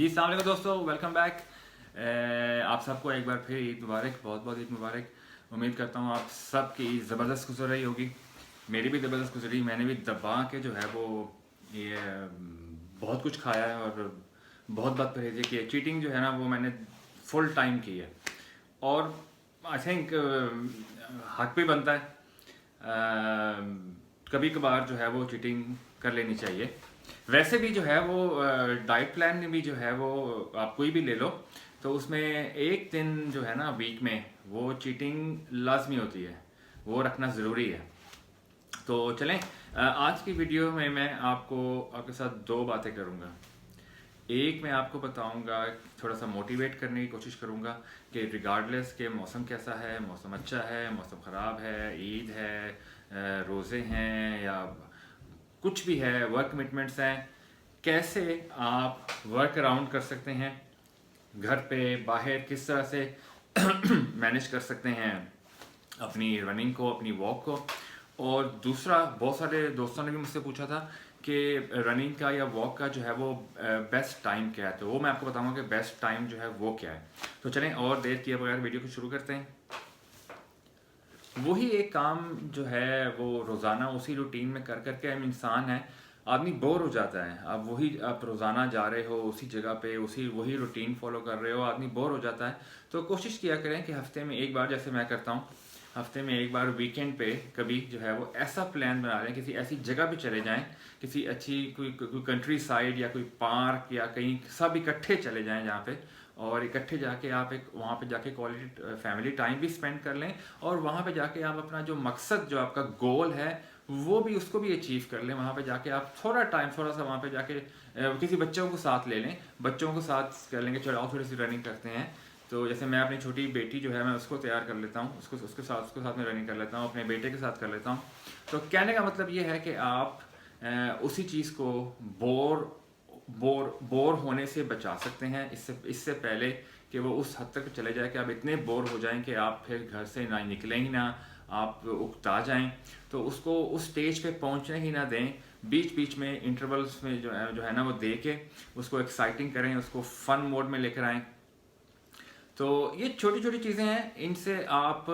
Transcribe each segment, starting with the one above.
जी अस्सलाम वालेकुम दोस्तों, वेलकम बैक। आप सबको एक बार फिर ईद मुबारक, बहुत बहुत ईद मुबारक। उम्मीद करता हूँ आप सबकी ईद ज़बरदस्त गुजर रही होगी। मेरी भी ज़बरदस्त गुजरी। मैंने भी दबा के जो है वो ये बहुत कुछ खाया है और बहुत बात परहेज़ी की है। चीटिंग जो है ना वो मैंने फुल टाइम की है और आई थिंक हक भी बनता है। कभी कभार जो है वो चीटिंग कर लेनी चाहिए। वैसे भी जो है वो डाइट प्लान में भी जो है वो आप कोई भी ले लो तो उसमें एक दिन जो है ना वीक में वो चीटिंग लाजमी होती है, वो रखना ज़रूरी है। तो चलें, आज की वीडियो में मैं आपके साथ दो बातें करूँगा। एक मैं आपको बताऊंगा, थोड़ा सा मोटिवेट करने की कोशिश करूंगा कि रिगार्डलेस के मौसम कैसा है, मौसम अच्छा है, मौसम ख़राब है, ईद है, रोज़े हैं या कुछ भी है, वर्क कमिटमेंट्स हैं, कैसे आप वर्क अराउंड कर सकते हैं, घर पे बाहर किस तरह से मैनेज कर सकते हैं अपनी रनिंग को, अपनी वॉक को। और दूसरा, बहुत सारे दोस्तों ने भी मुझसे पूछा था कि रनिंग का या वॉक का जो है वो बेस्ट टाइम क्या है, तो वो मैं आपको बताऊंगा कि बेस्ट टाइम जो है वो क्या है। तो चलें और देर किए बगैर वीडियो को शुरू करते हैं। वही एक काम जो है वो रोज़ाना उसी रूटीन में कर करके हम इंसान है, आदमी बोर हो जाता है। अब वही आप रोज़ाना जा रहे हो उसी जगह पे, उसी वही रूटीन फॉलो कर रहे हो, आदमी बोर हो जाता है। तो कोशिश किया करें कि हफ्ते में एक बार, जैसे मैं करता हूँ, हफ्ते में एक बार वीकेंड पे कभी जो है वो ऐसा प्लान बना लें, किसी ऐसी जगह पे चले जाएं, किसी अच्छी कोई कंट्री साइड या कोई पार्क या कहीं, सब इकट्ठे चले जाएं जहाँ पे, और इकट्ठे जाके आप एक वहाँ पे जाके क्वालिटी फैमिली टाइम भी स्पेंड कर लें। और वहाँ पे जाके आप अपना जो मकसद, जो आपका गोल है, वो भी, उसको भी अचीव कर लें। वहाँ पे जाके आप थोड़ा टाइम, थोड़ा सा वहाँ पे जाके किसी बच्चों को साथ ले लें, बच्चों को साथ कर लेंगे, चलो थोड़ी सी रनिंग करते हैं। तो जैसे मैं अपनी छोटी बेटी जो है मैं उसको तैयार कर लेता हूँ, उसके साथ में रनिंग कर लेता हूँ, अपने बेटे के साथ कर लेता हूँ। तो कहने का मतलब ये है कि आप उसी चीज़ को बोर बोर होने से बचा सकते हैं, इससे पहले कि वो उस हद तक चले जाए कि आप इतने बोर हो जाएं कि आप फिर घर से ना निकलें ही ना, आप उकता जाएं। तो उसको उस स्टेज पे पहुंचने ही ना दें। बीच बीच में इंटरवल्स में जो है ना वो दे के उसको एक्साइटिंग करें, उसको फन मोड में लेकर आएँ। तो ये छोटी छोटी चीज़ें हैं, इनसे आप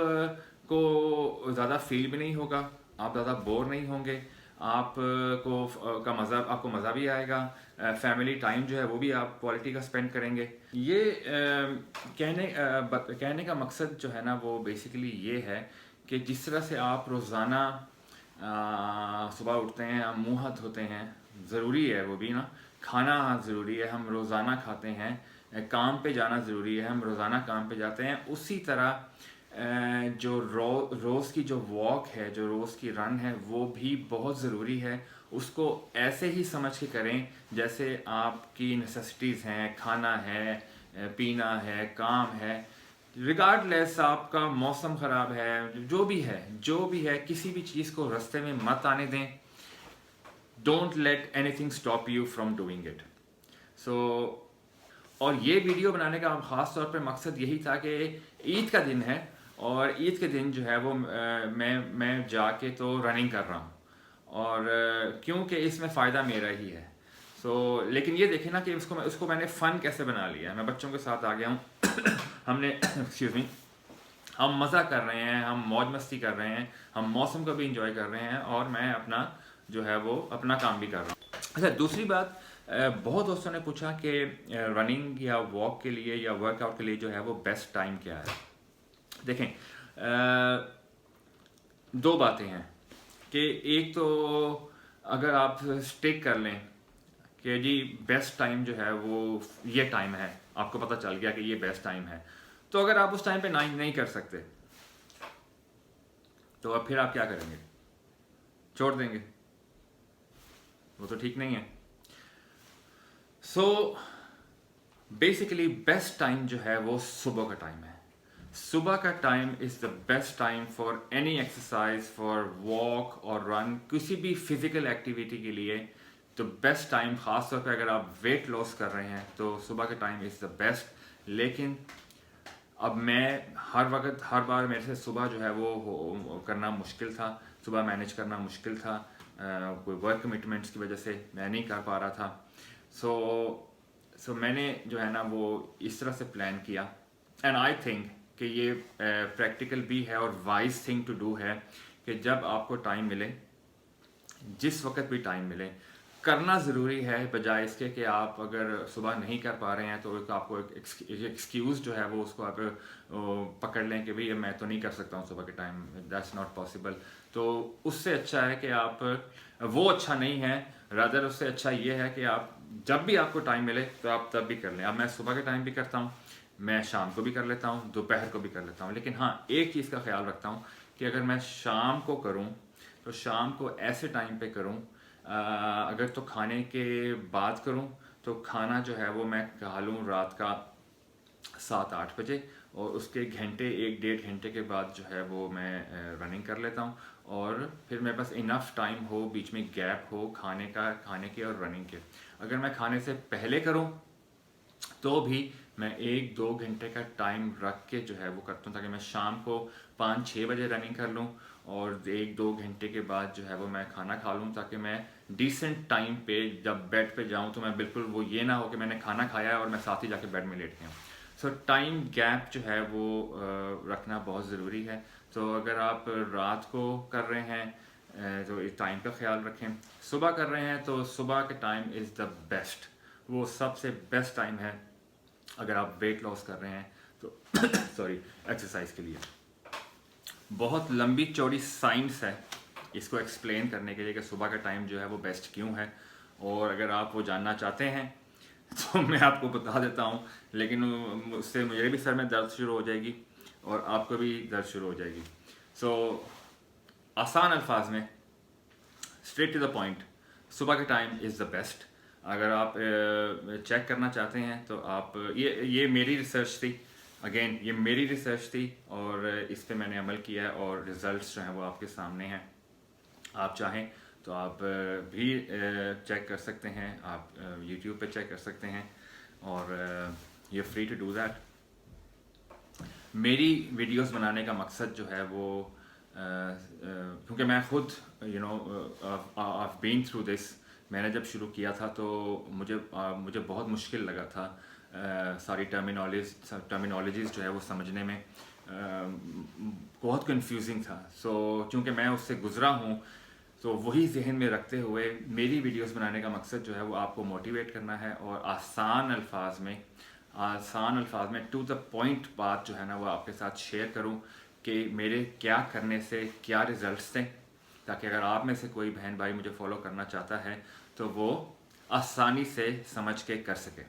को ज़्यादा फील भी नहीं होगा, आप ज़्यादा बोर नहीं होंगे, आपको मज़ा भी आएगा। फैमिली टाइम जो है वो भी आप क्वालिटी का स्पेंड करेंगे। ये कहने का मकसद जो है ना वो बेसिकली ये है कि जिस तरह से आप रोज़ाना सुबह उठते हैं, आप मुँह हाथ धोते हैं, ज़रूरी है वो भी ना, खाना ज़रूरी है, हम रोज़ाना खाते हैं, काम पे जाना ज़रूरी है, हम रोज़ाना काम पे जाते हैं। उसी तरह जो रोज़ की जो वॉक है, जो रोज़ की रन है, वो भी बहुत ज़रूरी है। उसको ऐसे ही समझ के करें जैसे आपकी नेसेसिटीज़ हैं, खाना है, पीना है, काम है। रिगार्डलेस आपका मौसम ख़राब है, जो भी है, किसी भी चीज़ को रास्ते में मत आने दें। Don't let anything stop you from doing it. So और ये वीडियो बनाने का ख़ास तौर पे मकसद यही था कि ईद का दिन है और ईद के दिन जो है वो मैं जाके तो रनिंग कर रहा हूँ, और क्योंकि इसमें फ़ायदा मेरा ही है। लेकिन ये देखें ना कि उसको मैंने फ़न कैसे बना लिया है। मैं बच्चों के साथ आ गया हूँ हमने एक्सक्यूज़ मी, हम मज़ा कर रहे हैं, हम मौज मस्ती कर रहे हैं, हम मौसम को भी इंजॉय कर रहे हैं, और मैं अपना जो है वो अपना काम भी कर रहा हूँ। अच्छा, दूसरी बात, बहुत दोस्तों ने पूछा कि रनिंग या वॉक के लिए या वर्कआउट के लिए जो है वो बेस्ट टाइम क्या है। देखें, दो बातें हैं कि एक तो अगर आप स्टिक कर लें कि जी बेस्ट टाइम जो है वो ये टाइम है, आपको पता चल गया कि ये बेस्ट टाइम है, तो अगर आप उस टाइम पे नहीं कर सकते तो अब फिर आप क्या करेंगे? छोड़ देंगे? वो तो ठीक नहीं है। बेसिकली बेस्ट टाइम जो है वो सुबह का टाइम है। सुबह का time is the best time for any exercise, for walk और रन, किसी भी फिजिकल एक्टिविटी के लिए। तो बेस्ट टाइम, ख़ासतौर पर अगर आप वेट लॉस कर रहे हैं तो सुबह का टाइम इज़ द बेस्ट। लेकिन अब मैं हर वक्त, हर बार मेरे से सुबह जो है वो करना मुश्किल था, सुबह मैनेज करना मुश्किल था, कोई वर्क कमिटमेंट्स की वजह से मैं नहीं कर पा रहा था। सो मैंने जो है ना वो इस तरह से प्लान किया, एंड आई थिंक कि ये प्रैक्टिकल भी है और वाइज थिंग टू डू है कि जब आपको टाइम मिले, जिस वक्त भी टाइम मिले, करना ज़रूरी है, बजाय इसके कि आप अगर सुबह नहीं कर पा रहे हैं तो एक आपको एक एक्सक्यूज़ जो है वो उसको आप पकड़ लें कि भाई मैं तो नहीं कर सकता हूँ सुबह के टाइम, दैट्स नॉट पॉसिबल। तो उससे अच्छा है कि आप, वो अच्छा नहीं है, रादर उससे अच्छा ये है कि आप जब भी आपको टाइम मिले तो आप तब भी कर लें। अब मैं सुबह के टाइम भी करता हूँ, मैं शाम को भी कर लेता हूँ, दोपहर को भी कर लेता हूँ, लेकिन हाँ एक चीज़ का ख्याल रखता हूँ कि अगर मैं शाम को करूँ तो शाम को ऐसे टाइम पे करूं, अगर तो खाने के बाद करूं तो खाना जो है वो मैं खा लूँ रात का 7-8 बजे, और उसके घंटे 1-1.5 घंटे के बाद जो है वो मैं रनिंग कर लेता हूँ, और फिर मेरे पास इनफ टाइम हो, बीच में गैप हो खाने के और रनिंग के। अगर मैं खाने से पहले करूँ तो भी मैं 1-2 घंटे का टाइम रख के जो है वो करता हूँ, ताकि मैं शाम को 5-6 बजे रनिंग कर लूँ, और 1-2 घंटे के बाद जो है वो मैं खाना खा लूँ, ताकि मैं डिसेंट टाइम पे जब बेड पे जाऊँ तो मैं बिल्कुल वो ये ना हो कि मैंने खाना खाया है और मैं साथ ही जाके बेड में लेट गया हूँ। सो टाइम गैप जो है वो रखना बहुत ज़रूरी है। तो अगर आप रात को कर रहे हैं तो इस टाइम का ख्याल रखें, सुबह कर रहे हैं तो सुबह के टाइम इज़ द बेस्ट, वो सबसे बेस्ट टाइम है अगर आप वेट लॉस कर रहे हैं तो सॉरी, एक्सरसाइज के लिए। बहुत लंबी चौड़ी साइंस है इसको एक्सप्लेन करने के लिए कि सुबह का टाइम जो है वो बेस्ट क्यों है, और अगर आप वो जानना चाहते हैं तो मैं आपको बता देता हूँ, लेकिन उससे मेरे भी सर में दर्द शुरू हो जाएगी और आपको भी दर्द शुरू हो जाएगी। सो आसान अल्फाज में, स्ट्रेट टू द पॉइंट, सुबह का टाइम इज़ द बेस्ट। अगर आप चेक करना चाहते हैं तो आप, ये मेरी रिसर्च थी, अगेन ये मेरी रिसर्च थी और इस पे मैंने अमल किया है, और रिजल्ट्स जो हैं वो आपके सामने हैं। आप चाहें तो आप भी चेक कर सकते हैं, आप यूट्यूब पे चेक कर सकते हैं, और ये फ्री टू डू दैट। मेरी वीडियोस बनाने का मकसद जो है वो क्योंकि मैं खुद आई बीन थ्रू दिस, मैंने जब शुरू किया था तो मुझे बहुत मुश्किल लगा था सारी टर्मिनोलॉजीज़ जो है वो समझने में, बहुत कंफ्यूजिंग था। सो चूँकि मैं उससे गुज़रा हूँ तो वही जहन में रखते हुए मेरी वीडियोस बनाने का मकसद जो है वो आपको मोटिवेट करना है, और आसान अल्फाज में टू द पॉइंट बात जो है ना वो आपके साथ शेयर करूं कि मेरे क्या करने से क्या रिजल्ट्स थे, ताकि अगर आप में से कोई बहन भाई मुझे फॉलो करना चाहता है तो वो आसानी से समझ के कर सके।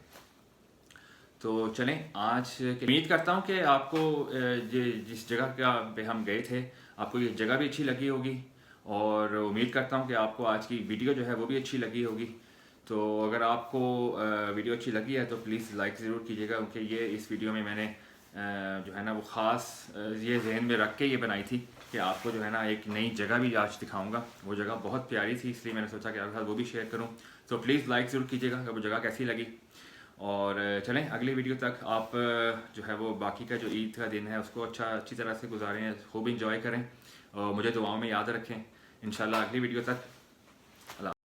तो चलें, आज उम्मीद करता हूँ कि आपको जिस जगह का पे हम गए थे आपको ये जगह भी अच्छी लगी होगी, और उम्मीद करता हूँ कि आपको आज की वीडियो जो है वो भी अच्छी लगी होगी। तो अगर आपको वीडियो अच्छी लगी है तो प्लीज़ लाइक ज़रूर कीजिएगा, क्योंकि ये इस वीडियो में मैंने जो है ना वो ख़ास ये जहन में रख के ये बनाई थी कि आपको जो है ना एक नई जगह भी आज दिखाऊंगा। वो जगह बहुत प्यारी थी, इसलिए मैंने सोचा कि आपके साथ वो भी शेयर करूँ। तो प्लीज़ लाइक ज़रूर कीजिएगा कि वो जगह कैसी लगी। और चलें, अगली वीडियो तक आप जो है वो बाकी का जो ईद का दिन है उसको अच्छी तरह से गुजारें, खूब इंजॉय करें, और मुझे दुआओं में याद रखें। इंशाल्लाह अगली वीडियो तक।